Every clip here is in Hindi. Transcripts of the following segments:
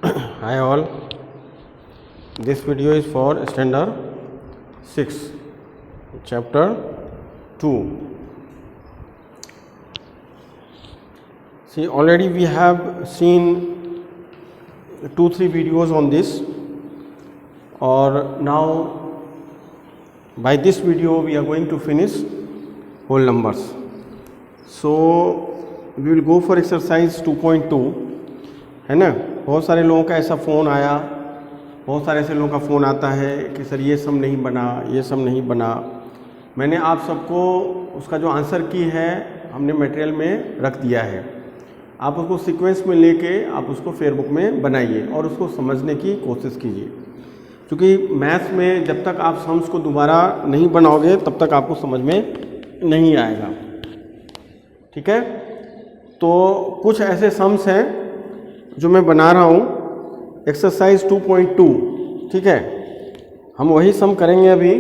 Hi all, this video is for standard 6 chapter 2. See, already we have seen 2-3 videos on this, or now by this video we are going to finish whole numbers. So we will go for exercise 2.2, है ना। बहुत सारे लोगों का ऐसा फ़ोन आया, बहुत सारे ऐसे लोगों का फ़ोन आता है कि सर ये सब नहीं बना, ये सब नहीं बना। मैंने आप सबको उसका जो आंसर की है हमने मटेरियल में रख दिया है। आप उसको सीक्वेंस में लेके आप उसको फेयरबुक में बनाइए और उसको समझने की कोशिश कीजिए, क्योंकि मैथ्स में जब तक आप सम्स को दोबारा नहीं बनाओगे तब तक आपको समझ में नहीं आएगा। ठीक है, तो कुछ ऐसे सम्स हैं जो मैं बना रहा हूँ एक्सरसाइज 2.2। ठीक है, हम वही सम करेंगे अभी,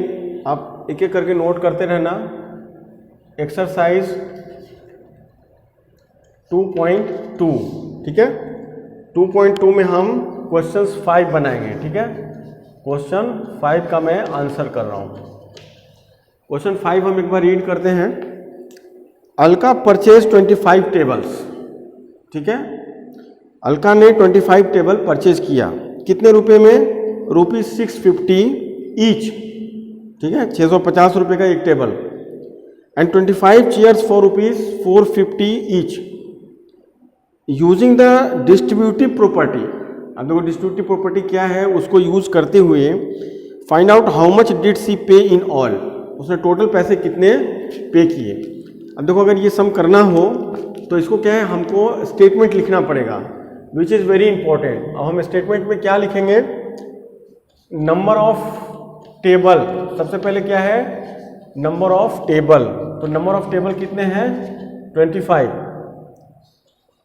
आप एक एक करके नोट करते रहना। एक्सरसाइज 2.2, ठीक है। 2.2 में हम क्वेश्चंस 5 बनाएंगे। ठीक है, क्वेश्चन 5 का मैं आंसर कर रहा हूँ। क्वेश्चन 5 हम एक बार रीड करते हैं। Alka purchase 25 tables. ठीक है, अलका ने 25 टेबल परचेज किया। कितने रुपए में? ₹650 ईच। ठीक है, 650 रुपये का एक table. And 25 chairs for ₹450 each. Using the distributive property. अब देखो डिस्ट्रीब्यूटिव प्रॉपर्टी क्या है, उसको यूज करते हुए find out how much did C pay in all. उसने टोटल पैसे कितने पे किए। अब देखो अगर ये सम करना हो तो इसको क्या है, हमको स्टेटमेंट लिखना पड़ेगा, विच इज़ वेरी इंपॉर्टेंट। अब हम स्टेटमेंट में क्या लिखेंगे? Number of table. सबसे पहले क्या है? Number of table. तो नंबर ऑफ टेबल कितने हैं? 25।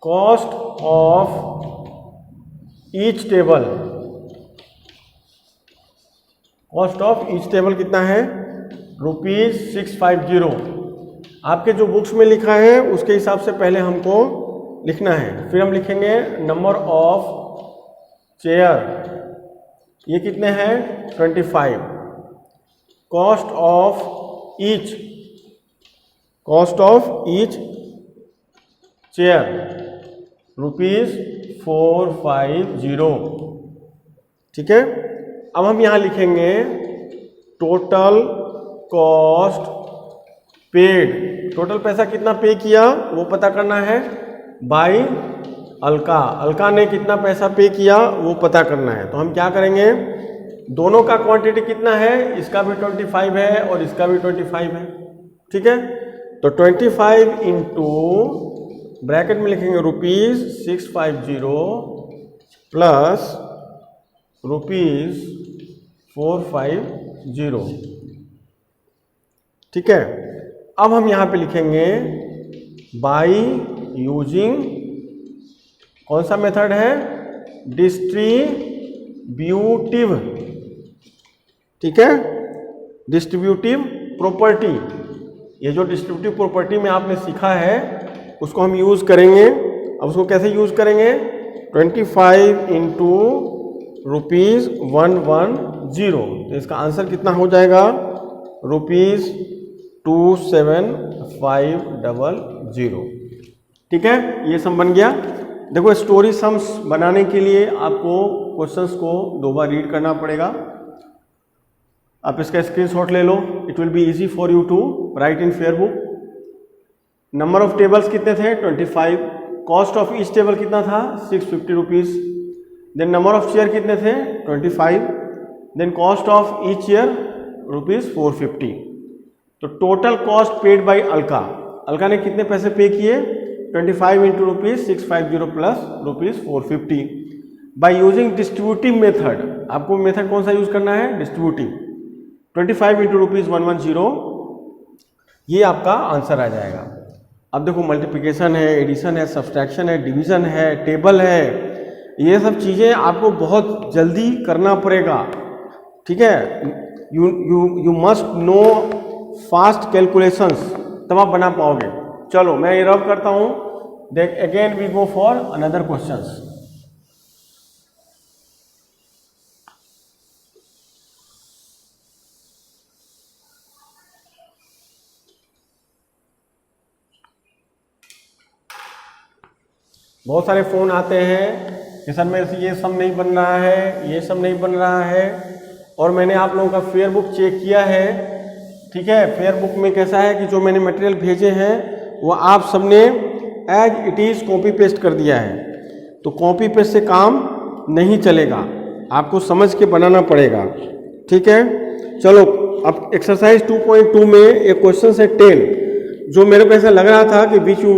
Cost of each table. Cost of each table कितना है? ₹650। आपके जो बुक्स में लिखा है उसके हिसाब से पहले हमको लिखना है। फिर हम लिखेंगे नंबर ऑफ चेयर, ये कितने हैं? 25। Cost of each, cost of each chair ₹450। ठीक है, अब हम यहां लिखेंगे टोटल कॉस्ट पेड। टोटल पैसा कितना पे किया वो पता करना है बाय अलका। अलका ने कितना पैसा पे किया वो पता करना है। तो हम क्या करेंगे, दोनों का क्वांटिटी कितना है, इसका भी 25 है और इसका भी 25 है। ठीक है, तो 25 इंटू ब्रैकेट में लिखेंगे ₹650 प्लस ₹450। ठीक है, अब हम यहां पे लिखेंगे बाय यूजिंग, कौन सा मेथड है? डिस्ट्रीब्यूटिव। ठीक है, डिस्ट्रीब्यूटिव प्रॉपर्टी। ये जो डिस्ट्रीब्यूटिव प्रॉपर्टी में आपने सीखा है उसको हम यूज करेंगे। अब उसको कैसे यूज करेंगे? 25 इंटू ₹110। तो इसका आंसर कितना हो जाएगा? ₹27500। ठीक है, ये सम बन गया। देखो स्टोरी सम्स बनाने के लिए आपको क्वेश्चंस को 2 बार रीड करना पड़ेगा। आप इसका स्क्रीनशॉट ले लो, it will be easy for you to write in fair book. Number of tables कितने थे? 25। कॉस्ट ऑफ ईच टेबल कितना था? ₹650। देन नंबर ऑफ चेयर कितने थे? 25। Then cost of each chair ₹450। तो total cost paid by Alka. Alka ने कितने पैसे पे किए? 25 into ₹650 plus ₹450 by using distributive method. आपको मेथड कौन सा यूज करना है? डिस्ट्रीब्यूटिव। 25 इंटू ₹110, ये आपका आंसर आ जाएगा। अब देखो मल्टीप्लिकेशन है, एडिशन है, सब्सट्रैक्शन है, डिवीजन है, टेबल है, ये सब चीजें आपको बहुत जल्दी करना पड़ेगा। ठीक है, you must know fast calculations, तब आप बना पाओगे। चलो मैं ये रब करता हूं। Then again we go for another questions. बहुत सारे फ़ोन आते हैं कि सर मेरे से ये सम नहीं बन रहा है, ये सम नहीं बन रहा है, और मैंने आप लोगों का फेयर बुक चेक किया है, ठीक है। फेयर बुक में कैसा है कि जो मैंने मटेरियल भेजे हैं वो आप सबने as it is copy paste कर दिया है। तो कॉपी पेस्ट से काम नहीं चलेगा, आपको समझ के बनाना पड़ेगा, ठीक है। चलो अब एक्सरसाइज 2.2 में एक क्वेश्चन है 10, जो मेरे को ऐसा लग रहा था कि which you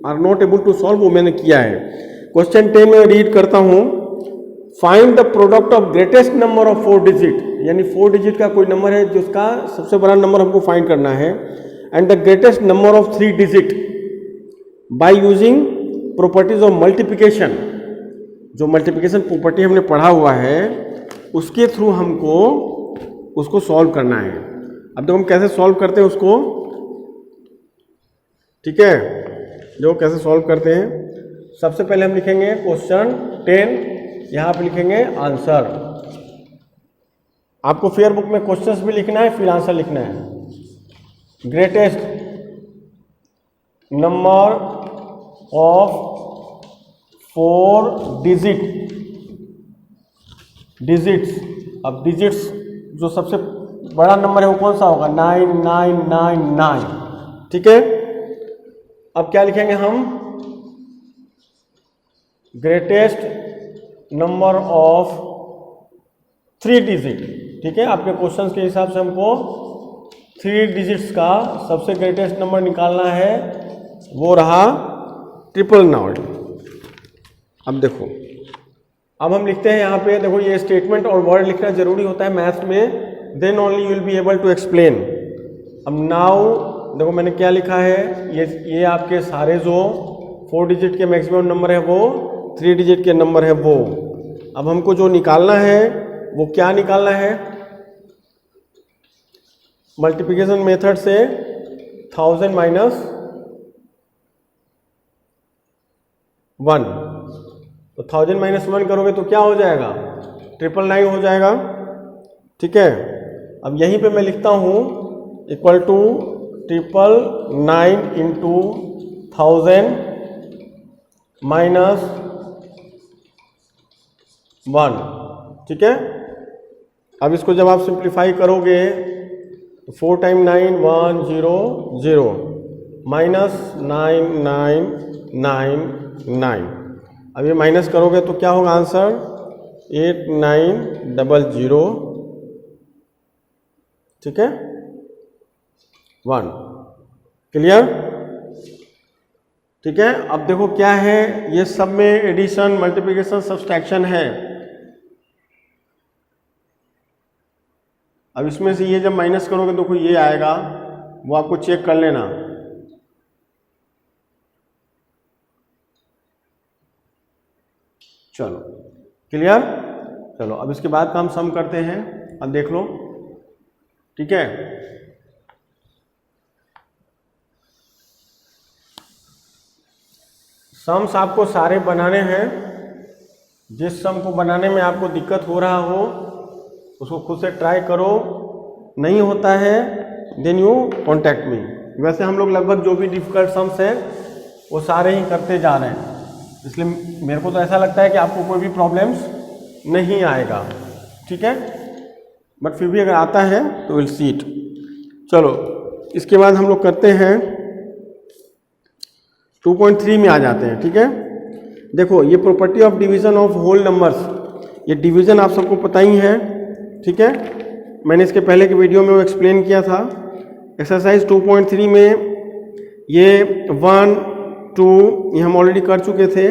are not able to solve, वो मैंने किया है। क्वेश्चन 10 में रीड करता हूँ। Find the product of greatest number of 4 digit, यानी 4 डिजिट का कोई नंबर है जिसका सबसे बड़ा नंबर हमको फाइंड करना है, and the greatest number of 3 digit by using properties of multiplication. जो मल्टीप्लिकेशन प्रॉपर्टी हमने पढ़ा हुआ है उसके थ्रू हमको उसको सॉल्व करना है। अब देखो हम कैसे सॉल्व करते हैं उसको, ठीक है। जो कैसे सॉल्व करते हैं, सबसे पहले हम लिखेंगे क्वेश्चन 10, यहां पे लिखेंगे आंसर। आपको फेयर बुक में क्वेश्चंस भी लिखना है फिर आंसर लिखना है। Greatest number of 4 digits. अब डिजिट्स जो सबसे बड़ा नंबर है वो कौन सा होगा, 9999, ठीक है। अब क्या लिखेंगे हम, ग्रेटेस्ट नंबर ऑफ 3 डिजिट, ठीक है। आपके क्वेश्चन के हिसाब से हमको 3 डिजिट्स का सबसे ग्रेटेस्ट नंबर निकालना है, वो रहा 999। अब देखो, अब हम लिखते हैं यहाँ पे, देखो ये स्टेटमेंट और वर्ड लिखना जरूरी होता है मैथ्स में, then only you will be able to explain. अब नाउ देखो मैंने क्या लिखा है, ये आपके सारे जो 4 डिजिट के मैक्सिमम नंबर है वो 3 डिजिट के नंबर है वो। अब हमको जो निकालना है वो क्या निकालना है, मल्टीप्लिकेशन मेथड से 1000 माइनस 1, तो 1000 माइनस 1 करोगे तो क्या हो जाएगा, 999 हो जाएगा, ठीक है। अब यहीं पे मैं लिखता हूं इक्वल टू 999 इंटू 1000 माइनस 1, ठीक है। अब इसको जब आप सिंप्लीफाई करोगे तो 4 टाइम 9 100 माइनस 9999, अब ये माइनस करोगे तो क्या होगा आंसर 8900, ठीक है, 1। क्लियर, ठीक है। अब देखो क्या है, ये सब में एडिशन मल्टीप्लिकेशन सब्सट्रैक्शन है। अब इसमें से ये जब माइनस करोगे देखो ये आएगा, वो आपको चेक कर लेना। चलो क्लियर, चलो अब इसके बाद का हम सम करते हैं। अब देख लो, ठीक है। सम्स आपको सारे बनाने हैं, जिस सम को बनाने में आपको दिक्कत हो रहा हो उसको खुद से ट्राई करो, नहीं होता है देन यू कॉन्टैक्ट मी। वैसे हम लोग लगभग जो भी डिफिकल्ट सम्स हैं वो सारे ही करते जा रहे हैं, इसलिए मेरे को तो ऐसा लगता है कि आपको कोई भी प्रॉब्लम्स नहीं आएगा, ठीक है। बट फिर भी अगर आता है तो विल सी इट। चलो इसके बाद हम लोग करते हैं 2.3 में आ जाते हैं, ठीक है। देखो ये property of division of whole numbers, ये डिवीजन आप सबको पता ही है, ठीक है। मैंने इसके पहले के वीडियो में वो एक्सप्लेन किया था। एक्सरसाइज 2.3 में ये 1 2 ये हम ऑलरेडी कर चुके थे।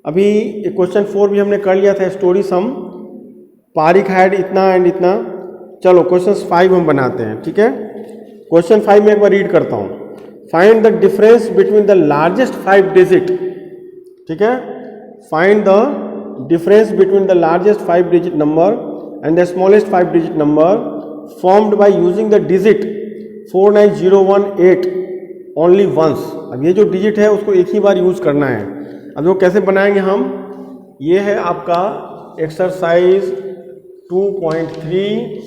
अभी क्वेश्चन 4 भी हमने कर लिया था, स्टोरी सम, पारिक हैड इतना एंड इतना। चलो क्वेश्चन 5 हम बनाते हैं, ठीक है। क्वेश्चन 5 में एक बार रीड करता हूँ। Find the difference between the largest 5 digit, ठीक है। Find the difference between the largest 5 digit number and the smallest 5 digit number formed by using the digit 49018 only once. अब ये जो डिजिट है उसको एक ही बार यूज करना है। अब वो कैसे बनाएंगे हम, ये है आपका एक्सरसाइज 2.3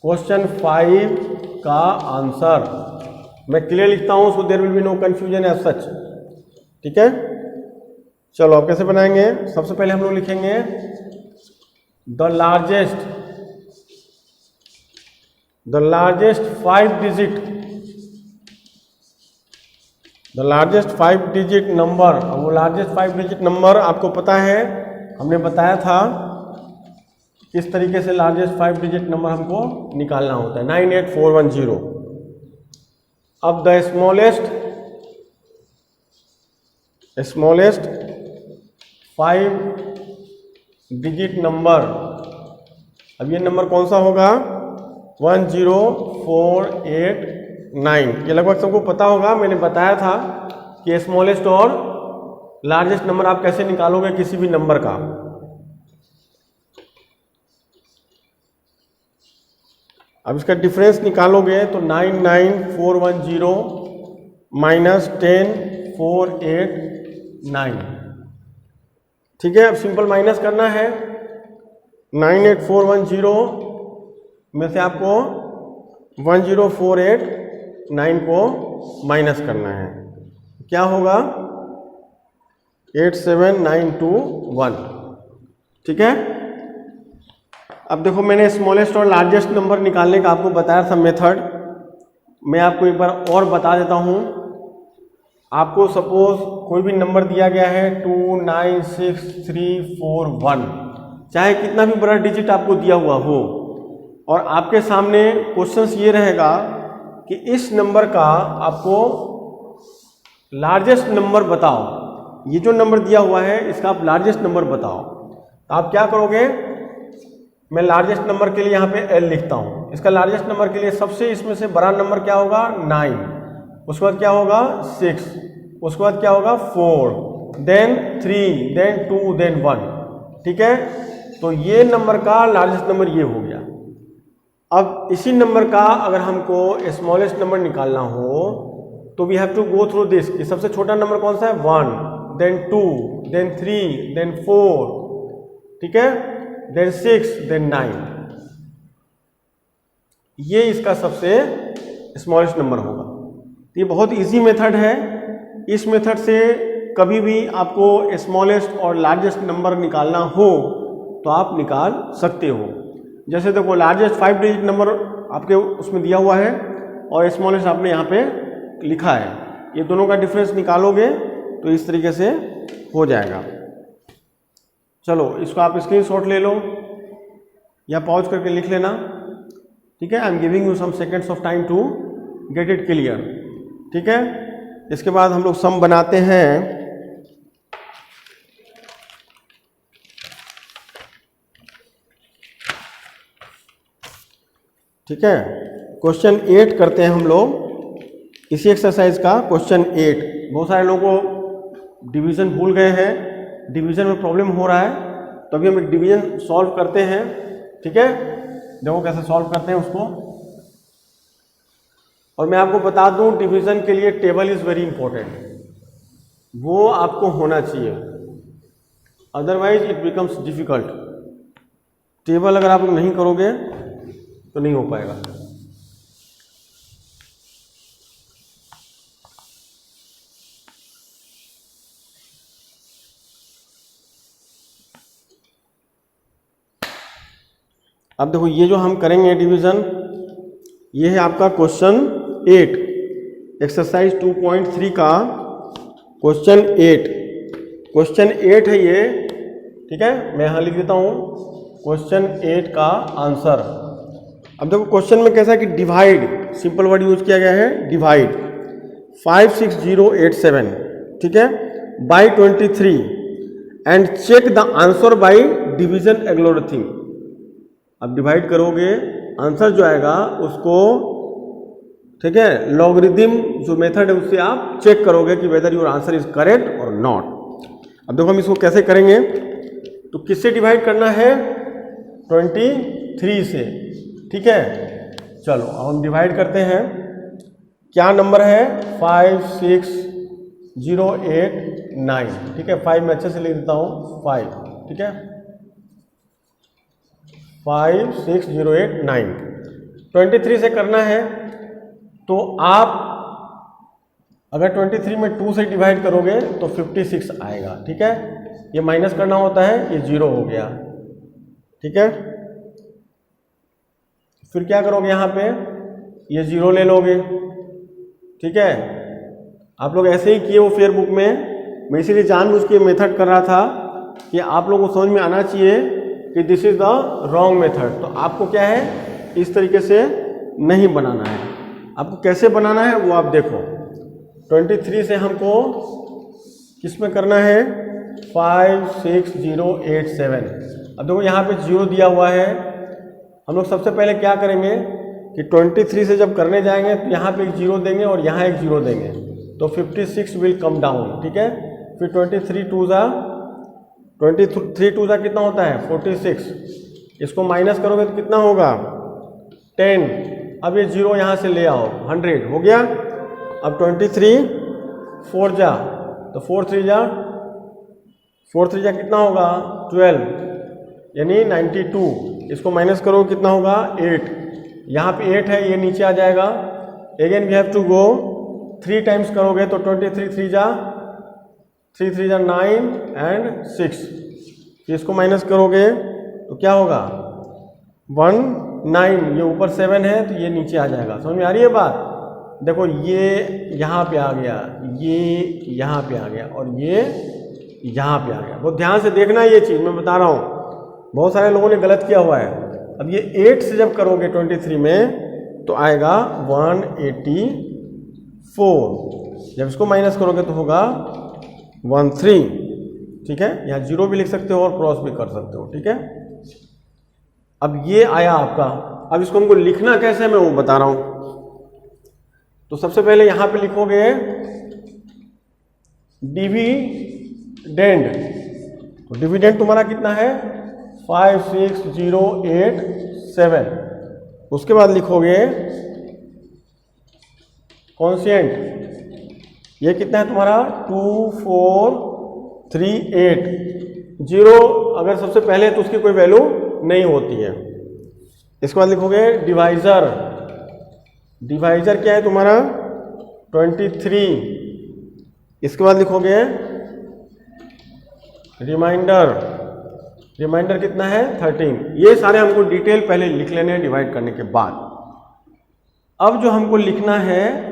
क्वेश्चन 5 का आंसर। मैं क्लियर लिखता हूं so there will be no confusion as such. ठीक है, चलो अब कैसे बनाएंगे। सबसे पहले हम लोग लिखेंगे द लार्जेस्ट 5 डिजिट नंबर। वो लार्जेस्ट 5 डिजिट नंबर आपको पता है, हमने बताया था किस तरीके से लार्जेस्ट 5 डिजिट नंबर हमको निकालना होता है, 98410। अब द स्मॉलेस्ट 5 डिजिट नंबर, अब ये नंबर कौन सा होगा, 10489। ये लगभग सबको पता होगा, मैंने बताया था कि स्मॉलेस्ट और लार्जेस्ट नंबर आप कैसे निकालोगे किसी भी नंबर का। अब इसका डिफरेंस निकालोगे तो 99410 माइनस 10489, ठीक है। अब सिंपल माइनस करना है, 98410 में से आपको 10489 को माइनस करना है, क्या होगा 87921, ठीक है। अब देखो मैंने स्मॉलेस्ट और लार्जेस्ट नंबर निकालने का आपको बताया था मेथड, मैं आपको एक बार और बता देता हूँ। आपको सपोज कोई भी नंबर दिया गया है 296341, चाहे कितना भी बड़ा डिजिट आपको दिया हुआ हो, और आपके सामने क्वेश्चन ये रहेगा कि इस नंबर का आपको लार्जेस्ट नंबर बताओ, ये जो नंबर दिया हुआ है इसका आप लार्जेस्ट नंबर बताओ। तो आप क्या करोगे, मैं लार्जेस्ट नंबर के लिए यहाँ पे L लिखता हूँ। इसका लार्जेस्ट नंबर के लिए सबसे इसमें से बड़ा नंबर क्या होगा 9, उसके बाद क्या होगा 6, उसके बाद क्या होगा 4, देन 3, देन 2, देन 1, ठीक है। तो ये नंबर का लार्जेस्ट नंबर ये हो गया। अब इसी नंबर का अगर हमको स्मॉलेस्ट नंबर निकालना हो तो we have to go through this, कि सबसे छोटा नंबर कौन सा है 1, देन 2, देन 3, देन 4, ठीक है, देन 6, देन 9। ये इसका सबसे स्मॉलेस्ट नंबर होगा। तो ये बहुत इजी मेथड है, इस मेथड से कभी भी आपको स्मॉलेस्ट और लार्जेस्ट नंबर निकालना हो तो आप निकाल सकते हो। जैसे देखो लार्जेस्ट 5 डिजिट नंबर आपके उसमें दिया हुआ है और स्मॉलेस्ट आपने यहाँ पे लिखा है, ये दोनों का डिफरेंस निकालोगे तो इस तरीके से हो जाएगा। चलो इसको आप स्क्रीनशॉट ले लो या पॉज करके लिख लेना, ठीक है। I am giving you some seconds of time to get it clear, ठीक है। इसके बाद हम लोग सम बनाते हैं। ठीक है, क्वेश्चन 8 करते हैं हम लोग इसी एक्सरसाइज का क्वेश्चन 8। बहुत सारे लोगों को डिवीजन भूल गए हैं, डिवीजन में प्रॉब्लम हो रहा है, तो अभी हम एक डिवीजन सॉल्व करते हैं, ठीक है। देखो कैसे सॉल्व करते हैं उसको। और मैं आपको बता दूं डिवीजन के लिए टेबल इज वेरी इंपॉर्टेंट, वो आपको होना चाहिए, otherwise it becomes difficult. Table अगर आप नहीं करोगे तो नहीं हो पाएगा। अब देखो ये जो हम करेंगे डिवीजन, ये है आपका क्वेश्चन 8, एक्सरसाइज 2.3 का क्वेश्चन 8। क्वेश्चन 8 है ये, ठीक है। मैं यहाँ लिख देता हूँ क्वेश्चन 8 का आंसर। अब देखो क्वेश्चन में कैसा है कि डिवाइड, सिंपल वर्ड यूज किया गया है, डिवाइड 56087, ठीक है, by 23 and check the answer by division algorithm. अब डिवाइड करोगे, आंसर जो आएगा उसको, ठीक है, लॉगरिथम जो मेथड है उससे आप चेक करोगे कि whether your answer is correct और नॉट। अब देखो हम इसको कैसे करेंगे, तो किससे डिवाइड करना है 23 से, ठीक है। चलो अब हम डिवाइड करते हैं, क्या नंबर है 56089, ठीक है। 5 में अच्छे से लिख देता हूँ 5, ठीक है, 56089 23 से करना है। तो आप अगर 23 में 2 से डिवाइड करोगे तो 56 आएगा। ठीक है, ये माइनस करना होता है, ये 0 हो गया। ठीक है, फिर क्या करोगे यहाँ पे, ये 0 ले लोगे। ठीक है, आप लोग ऐसे ही किए वो फेयर बुक में, मैं इसीलिए जानबूझ के मेथड कर रहा था कि आप लोगों को समझ में आना चाहिए कि this is the wrong method. तो आपको क्या है, इस तरीके से नहीं बनाना है। आपको कैसे बनाना है वो आप देखो। 23 से हमको किस में करना है, 5 6 0 8 7। अब देखो यहाँ पे 0 दिया हुआ है। हम लोग सबसे पहले क्या करेंगे कि 23 से जब करने जाएंगे तो यहाँ पे एक 0 देंगे और यहाँ एक 0 देंगे, तो 56 विल कम डाउन। ठीक है, फिर 23 2 जा कितना होता है, 46। इसको माइनस करोगे तो कितना होगा, 10। अब ये 0 यहाँ से ले आओ, 100 हो गया। अब 23 4 जा, तो 4 3 जा कितना होगा, 12, यानी 92। इसको माइनस करो कितना होगा, 8। यहाँ पे 8 है, ये नीचे आ जाएगा। Again we have to go 3 times करोगे तो 23 3 जा 9 एंड 6। इसको माइनस करोगे तो क्या होगा, 1 9। ये ऊपर 7 है तो ये नीचे आ जाएगा। समझ में आ रही है बात। देखो ये यहाँ पे आ गया, ये यहाँ पे आ गया और ये यहाँ पे आ गया। बहुत ध्यान से देखना ये चीज़ मैं बता रहा हूँ, बहुत सारे लोगों ने गलत किया हुआ है। अब ये 8 से जब करोगे 23 में तो आएगा 184। जब इसको माइनस करोगे तो होगा 13। ठीक है, यहाँ 0 भी लिख सकते हो और क्रॉस भी कर सकते हो। ठीक है, अब ये आया आपका। अब इसको हमको लिखना कैसे है मैं वो बता रहा हूँ। तो सबसे पहले यहाँ पे लिखोगे डिविडेंड। तो डिविडेंड तुम्हारा कितना है, 5 6 0 8 7। उसके बाद लिखोगे कॉन्स्टेंट, ये कितना है तुम्हारा, 2 4 3 8। 0 अगर सबसे पहले है तो उसकी कोई वैल्यू नहीं होती है। इसके बाद लिखोगे डिवाइजर। डिवाइजर क्या है तुम्हारा, 23। इसके बाद लिखोगे रिमाइंडर। रिमाइंडर कितना है, 13। ये सारे हमको डिटेल पहले लिख लेने हैं डिवाइड करने के बाद। अब जो हमको लिखना है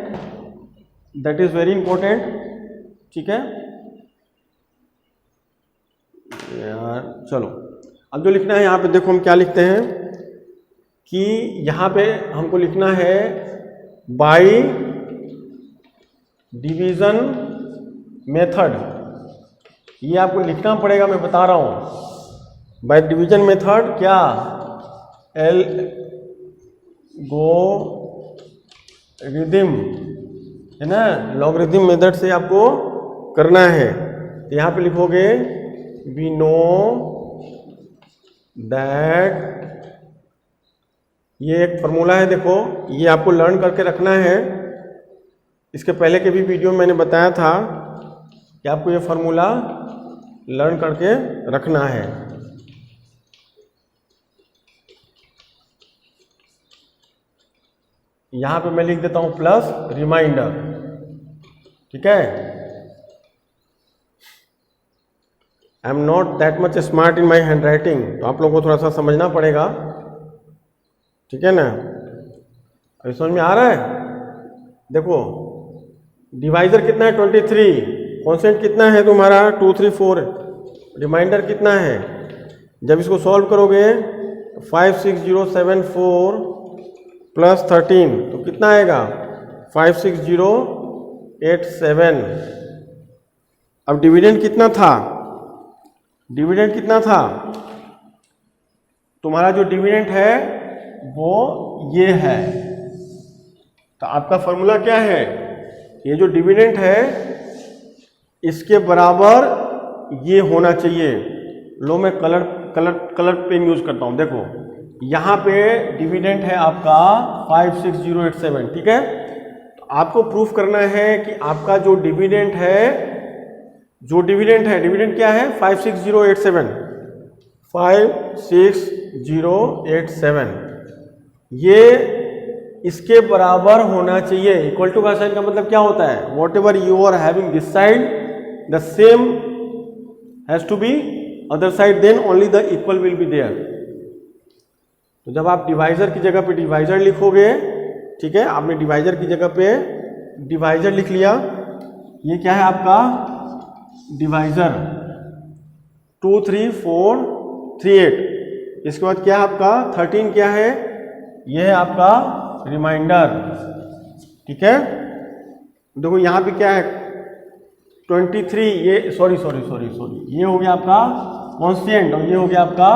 दैट इज वेरी इंपॉर्टेंट। ठीक है यार, चलो अब जो लिखना है यहाँ पे देखो हम क्या लिखते हैं कि यहाँ पे हमको लिखना है बाय डिवीजन मेथड। ये आपको लिखना पड़ेगा, मैं बता रहा हूँ। बाय डिवीजन मेथड क्या, एल्गोरिथम है ना, लॉगरिथम मेथड से आपको करना है। तो यहाँ पे लिखोगे वी नो दैट, ये एक फॉर्मूला है। देखो ये आपको लर्न करके रखना है। इसके पहले के भी वीडियो में मैंने बताया था कि आपको ये फॉर्मूला लर्न करके रखना है। यहां पे मैं लिख देता हूं प्लस रिमाइंडर। ठीक है, I am not that much smart in my hand writing, तो आप लोगों को थोड़ा सा समझना पड़ेगा। ठीक है ना, अभी समझ में आ रहा है। देखो डिवाइजर कितना है, 23। कॉन्स्टेंट कितना है तुम्हारा, 2 3 4। रिमाइंडर कितना है, जब इसको सॉल्व करोगे 5 6 0 7 4 प्लस 13 तो कितना आएगा, 5 6 0 8 7। अब डिविडेंड कितना था, डिविडेंड कितना था तुम्हारा, जो डिविडेंड है वो ये है। तो आपका फॉर्मूला क्या है, ये जो डिविडेंड है इसके बराबर ये होना चाहिए। लो मैं कलर पेन यूज करता हूं। देखो यहाँ पे डिविडेंड है आपका 5 6 0 8 7। ठीक है, तो आपको प्रूफ करना है कि आपका जो डिविडेंड है, डिविडेंड क्या है, 5 6 0 8 7। 5 6 0 8 7 ये इसके बराबर होना चाहिए। इक्वल टू का साइन का मतलब क्या होता है, whatever you are having this side the same has to be other side, then only the equal will be there. तो जब आप डिवाइजर की जगह पे डिवाइजर लिखोगे, ठीक है, आपने डिवाइजर की जगह पे डिवाइजर लिख लिया, ये क्या है आपका डिवाइजर 2 3 4 3 8। इसके बाद क्या है आपका 13 क्या है, ये है आपका रिमाइंडर, ठीक है। देखो यहाँ पे क्या है 23, ये सॉरी ये हो गया आपका कॉन्स्टेंट और ये हो गया आपका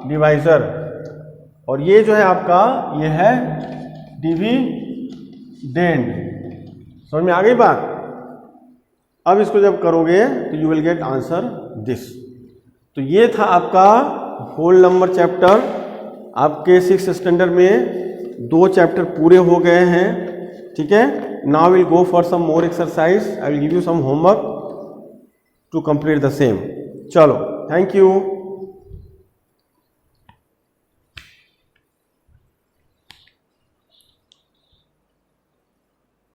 डिवाइजर, और ये जो है आपका ये है डिविडेंड। समझ में आ गई बात। अब इसको जब करोगे तो you will get answer this. तो ये था आपका होल नंबर चैप्टर। आपके 6th स्टैंडर्ड में 2 चैप्टर पूरे हो गए हैं, ठीक है। Now will go for some more exercise, I will give you some homework to complete the same. चलो, थैंक यू।